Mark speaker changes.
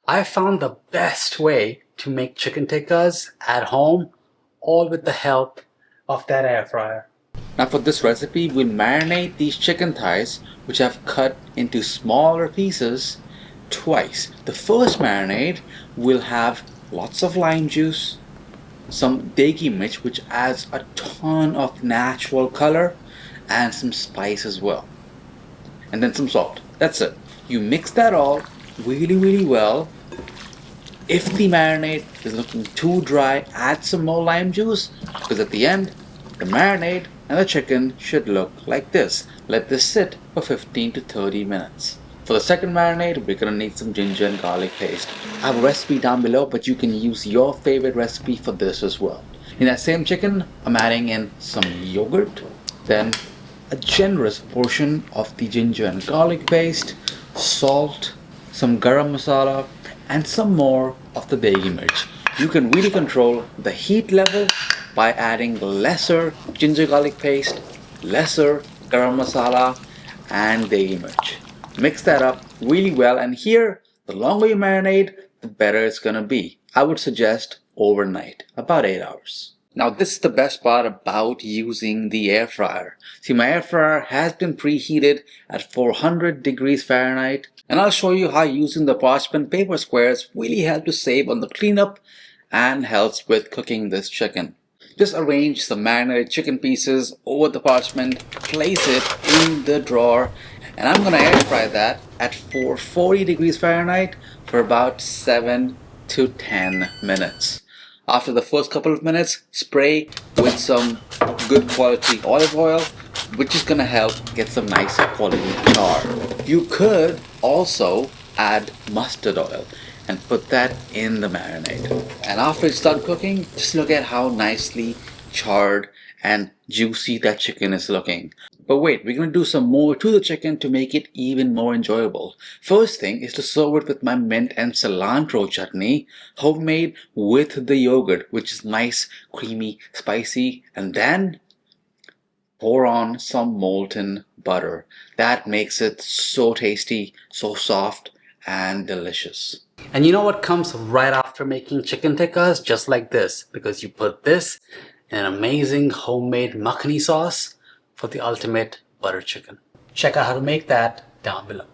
Speaker 1: I found the best way to make chicken tikkas at home, all with the help of that air fryer.
Speaker 2: Now for this recipe, we'll marinate these chicken thighs, which I've cut into smaller pieces, twice. The first marinade will have lots of lime juice, some degi mirch, which adds a ton of natural color, and some spice as well. And then some salt. That's it. You mix that all really well. If the marinade is looking too dry, add some more lime juice, because at the end, the marinade and the chicken should look like this. Let this sit for 15 to 30 minutes. For the second marinade, we're going to need some ginger and garlic paste. I have a recipe down below, but you can use your favorite recipe for this as well. In that same chicken, I'm adding in some yogurt, then a generous portion of the ginger and garlic paste, salt, some garam masala, and some more of the degi mirch. You can really control the heat level by adding lesser ginger garlic paste, lesser garam masala, and degi mirch. Mix that up really well, and here, the longer you marinate, the better it's gonna be. I would suggest overnight, about 8 hours. Now this is the best part about using the air fryer. See, my air fryer has been preheated at 400 degrees Fahrenheit, and I'll show you how using the parchment paper squares really helps to save on the cleanup and helps with cooking this chicken. Just arrange some marinated chicken pieces over the parchment, place it in the drawer, and I'm gonna air fry that at 440 degrees Fahrenheit for about 7 to 10 minutes. After the first couple of minutes, spray with some good quality olive oil, which is gonna help get some nice quality char. You could also add mustard oil and put that in the marinade. And after it's done cooking, just look at how nicely charred and juicy that chicken is looking. But wait, we're gonna do some more to the chicken to make it even more enjoyable. First thing is to serve it with my mint and cilantro chutney, homemade with the yogurt, which is nice, creamy, spicy, and then pour on some molten butter. That makes it so tasty, so soft, and delicious.
Speaker 1: And you know what comes right after making chicken tikkas? Just like this, because you put this in an amazing homemade makhani sauce for the ultimate butter chicken. Check out how to make that down below.